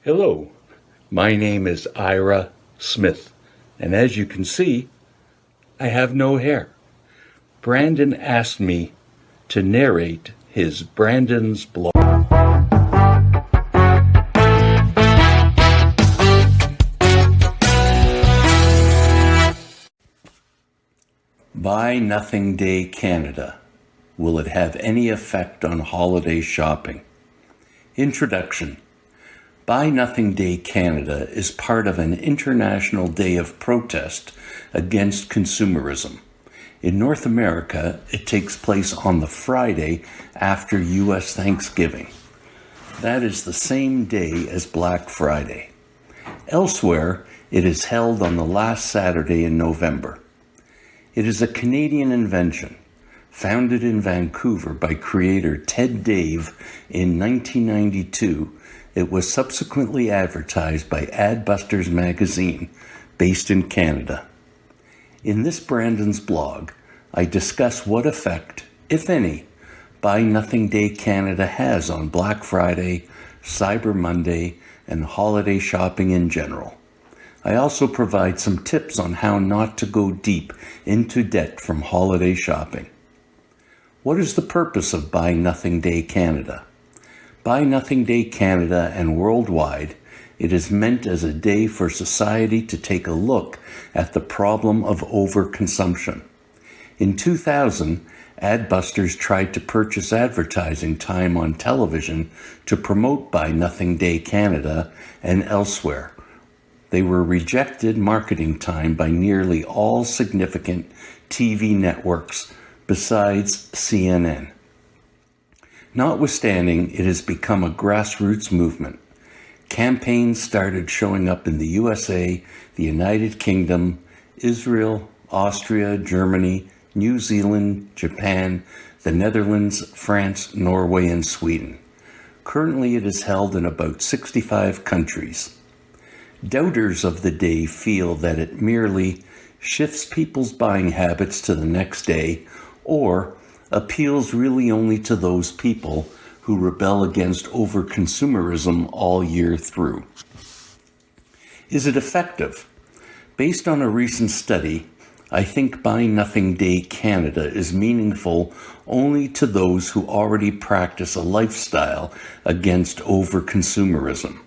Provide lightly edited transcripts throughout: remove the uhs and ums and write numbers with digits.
Hello, my name is Ira Smith, and as you can see, I have no hair. Brandon asked me to narrate his Brandon's blog. Buy Nothing Day Canada. Will it have any effect on holiday shopping? Introduction. Buy Nothing Day Canada is part of an international day of protest against consumerism. In North America, it takes place on the Friday after U.S. Thanksgiving. That is the same day as Black Friday. Elsewhere, it is held on the last Saturday in November. It is a Canadian invention, founded in Vancouver by creator Ted Dave in 1992. It was subsequently advertised by Adbusters magazine, based in Canada. In this Brandon's blog, I discuss what effect, if any, Buy Nothing Day Canada has on Black Friday, Cyber Monday, and holiday shopping in general. I also provide some tips on how not to go deep into debt from holiday shopping. What is the purpose of Buy Nothing Day Canada? Buy Nothing Day Canada and worldwide, it is meant as a day for society to take a look at the problem of overconsumption. In 2000, Adbusters tried to purchase advertising time on television to promote Buy Nothing Day Canada and elsewhere. They were rejected marketing time by nearly all significant TV networks besides CNN. Notwithstanding, it has become a grassroots movement. Campaigns started showing up in the USA, the United Kingdom, Israel, Austria, Germany, New Zealand, Japan, the Netherlands, France, Norway, and Sweden. Currently, it is held in about 65 countries. Doubters of the day feel that it merely shifts people's buying habits to the next day or appeals really only to those people who rebel against overconsumerism all year through. Is it effective? Based on a recent study, I think Buy Nothing Day Canada is meaningful only to those who already practice a lifestyle against overconsumerism.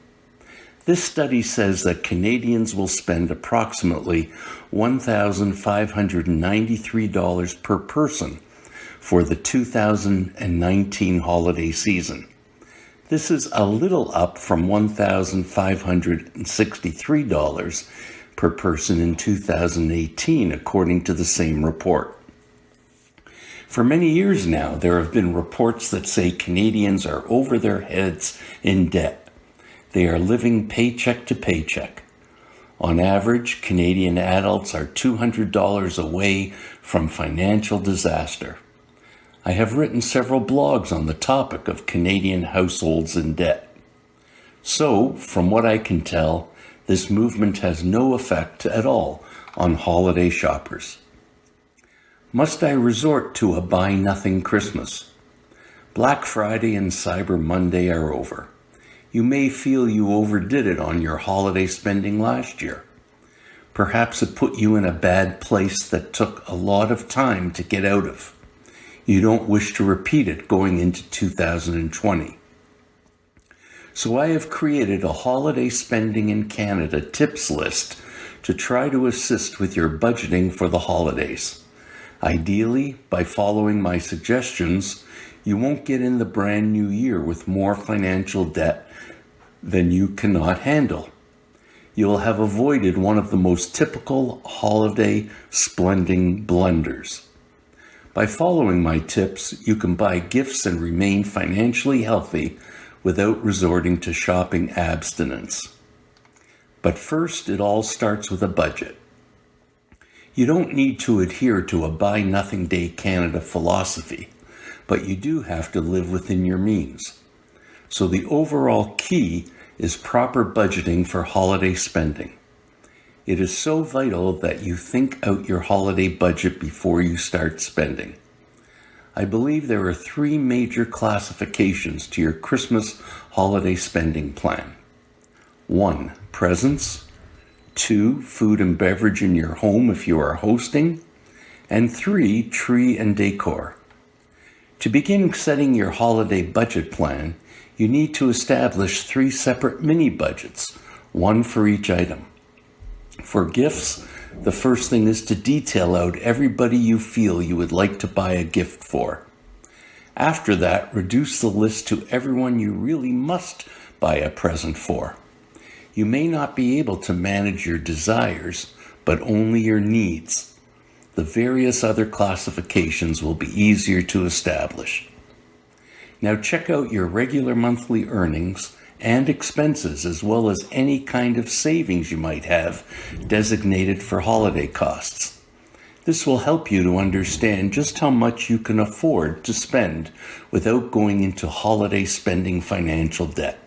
This study says that Canadians will spend approximately $1,593 per person for the 2019 holiday season. This is a little up from $1,563 per person in 2018, according to the same report. For many years now, there have been reports that say Canadians are over their heads in debt. They are living paycheck to paycheck. On average, Canadian adults are $200 away from financial disaster. I have written several blogs on the topic of Canadian households in debt. So, from what I can tell, this movement has no effect at all on holiday shoppers. Must I resort to a Buy Nothing Christmas? Black Friday and Cyber Monday are over. You may feel you overdid it on your holiday spending last year. Perhaps it put you in a bad place that took a lot of time to get out of. You don't wish to repeat it going into 2020. So I have created a holiday spending in Canada tips list to try to assist with your budgeting for the holidays. Ideally, by following my suggestions, you won't get in the brand new year with more financial debt than you cannot handle. You'll have avoided one of the most typical holiday spending blunders. By following my tips, you can buy gifts and remain financially healthy without resorting to shopping abstinence. But first, it all starts with a budget. You don't need to adhere to a Buy Nothing Day Canada philosophy, but you do have to live within your means. So the overall key is proper budgeting for holiday spending. It is so vital that you think out your holiday budget before you start spending. I believe there are 3 major classifications to your Christmas holiday spending plan. 1. Presents. 2. Food and beverage in your home if you are hosting. And 3. Tree and decor. To begin setting your holiday budget plan, you need to establish 3 separate mini budgets, one for each item. For gifts, the first thing is to detail out everybody you feel you would like to buy a gift for. After that, reduce the list to everyone you really must buy a present for. You may not be able to manage your desires, but only your needs. The various other classifications will be easier to establish. Now check out your regular monthly earnings and expenses, as well as any kind of savings you might have designated for holiday costs. This will help you to understand just how much you can afford to spend without going into holiday spending financial debt.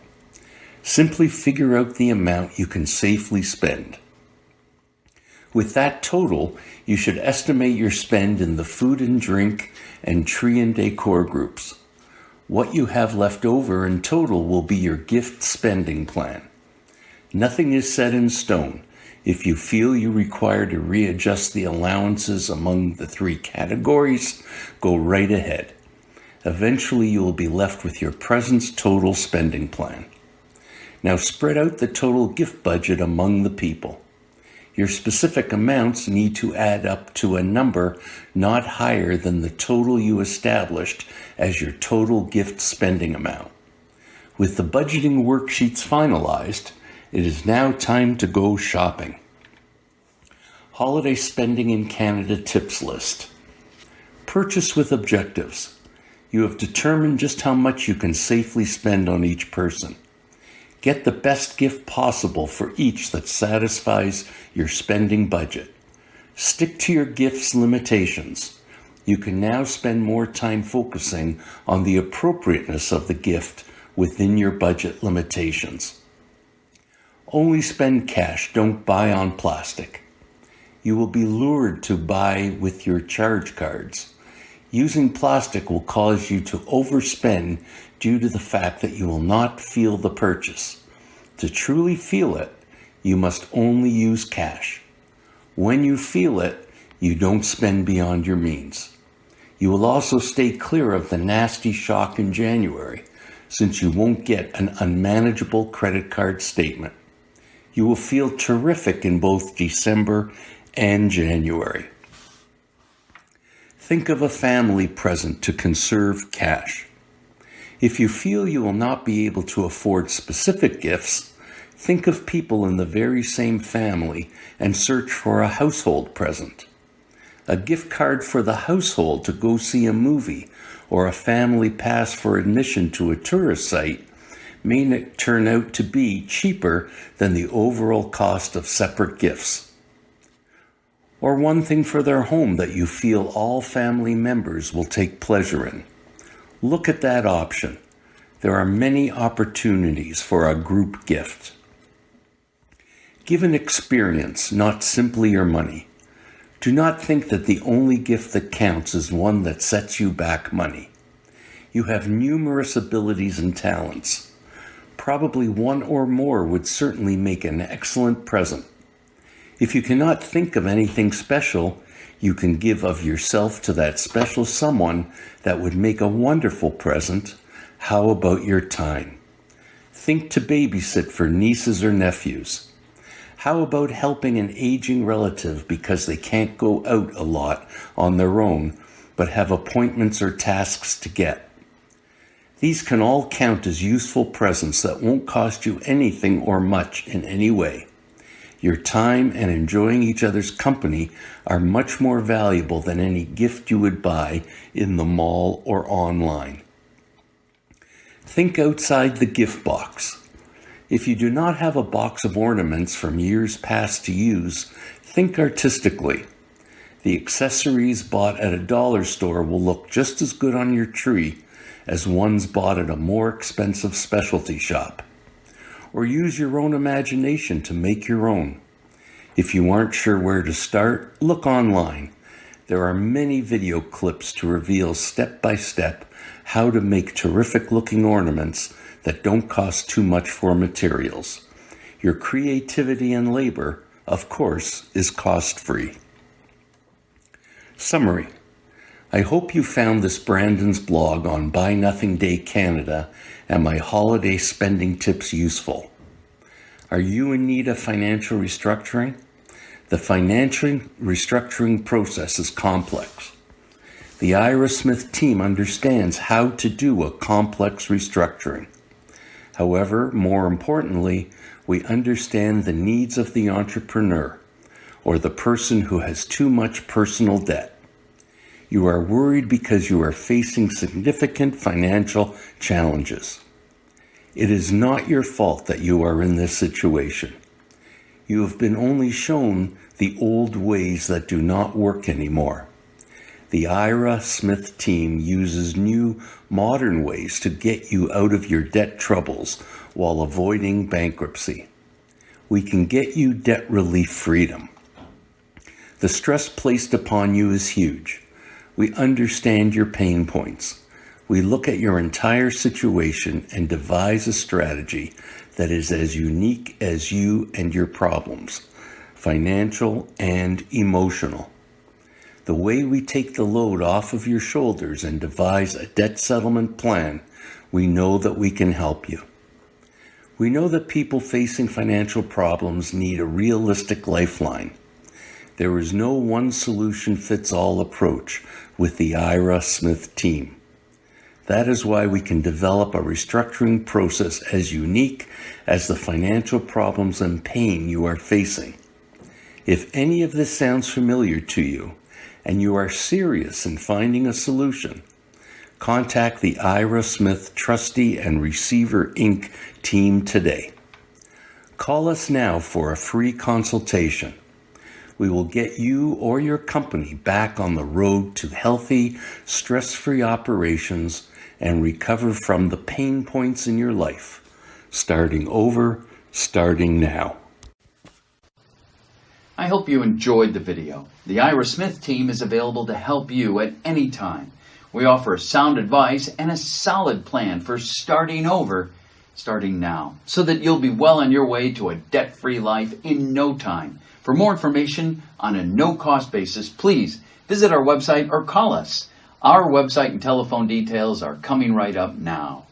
Simply figure out the amount you can safely spend. With that total, you should estimate your spend in the food and drink and tree and decor groups. What you have left over in total will be your gift spending plan. Nothing is set in stone. If you feel you require to readjust the allowances among the 3 categories, go right ahead. Eventually, you will be left with your present's total spending plan. Now spread out the total gift budget among the people. Your specific amounts need to add up to a number not higher than the total you established as your total gift spending amount. With the budgeting worksheets finalized, it is now time to go shopping. Holiday Spending in Canada Tips List. Purchase with objectives. You have determined just how much you can safely spend on each person. Get the best gift possible for each that satisfies your spending budget. Stick to your gift's limitations. You can now spend more time focusing on the appropriateness of the gift within your budget limitations. Only spend cash, don't buy on plastic. You will be lured to buy with your charge cards. Using plastic will cause you to overspend due to the fact that you will not feel the purchase. To truly feel it, you must only use cash. When you feel it, you don't spend beyond your means. You will also stay clear of the nasty shock in January, since you won't get an unmanageable credit card statement. You will feel terrific in both December and January. Think of a family present to conserve cash. If you feel you will not be able to afford specific gifts, think of people in the very same family and search for a household present. A gift card for the household to go see a movie or a family pass for admission to a tourist site may turn out to be cheaper than the overall cost of separate gifts. Or one thing for their home that you feel all family members will take pleasure in. Look at that option. There are many opportunities for a group gift. Give an experience, not simply your money. Do not think that the only gift that counts is one that sets you back money. You have numerous abilities and talents. Probably one or more would certainly make an excellent present. If you cannot think of anything special, you can give of yourself to that special someone that would make a wonderful present. How about your time? Think to babysit for nieces or nephews. How about helping an aging relative because they can't go out a lot on their own, but have appointments or tasks to get? These can all count as useful presents that won't cost you anything or much in any way. Your time and enjoying each other's company are much more valuable than any gift you would buy in the mall or online. Think outside the gift box. If you do not have a box of ornaments from years past to use, think artistically. The accessories bought at a dollar store will look just as good on your tree as ones bought at a more expensive specialty shop. Or use your own imagination to make your own. If you aren't sure where to start, look online. There are many video clips to reveal step by step how to make terrific looking ornaments that don't cost too much for materials. Your creativity and labor, of course, is cost-free. Summary. I hope you found this Brandon's blog on Buy Nothing Day Canada and my holiday spending tips useful. Are you in need of financial restructuring? The financial restructuring process is complex. The Ira Smith team understands how to do a complex restructuring. However, more importantly, we understand the needs of the entrepreneur or the person who has too much personal debt. You are worried because you are facing significant financial challenges. It is not your fault that you are in this situation. You have been only shown the old ways that do not work anymore. The Ira Smith team uses new, modern ways to get you out of your debt troubles while avoiding bankruptcy. We can get you debt relief freedom. The stress placed upon you is huge. We understand your pain points. We look at your entire situation and devise a strategy that is as unique as you and your problems, financial and emotional. The way we take the load off of your shoulders and devise a debt settlement plan, we know that we can help you. We know that people facing financial problems need a realistic lifeline. There is no one-solution-fits-all approach with the Ira Smith team. That is why we can develop a restructuring process as unique as the financial problems and pain you are facing. If any of this sounds familiar to you, and you are serious in finding a solution, contact the Ira Smith Trustee and Receiver Inc. team today. Call us now for a free consultation. We will get you or your company back on the road to healthy, stress-free operations and recover from the pain points in your life. Starting over, starting now. I hope you enjoyed the video. The Ira Smith team is available to help you at any time. We offer sound advice and a solid plan for starting over, starting now, so that you'll be well on your way to a debt-free life in no time. For more information on a no-cost basis, please visit our website or call us. Our website and telephone details are coming right up now.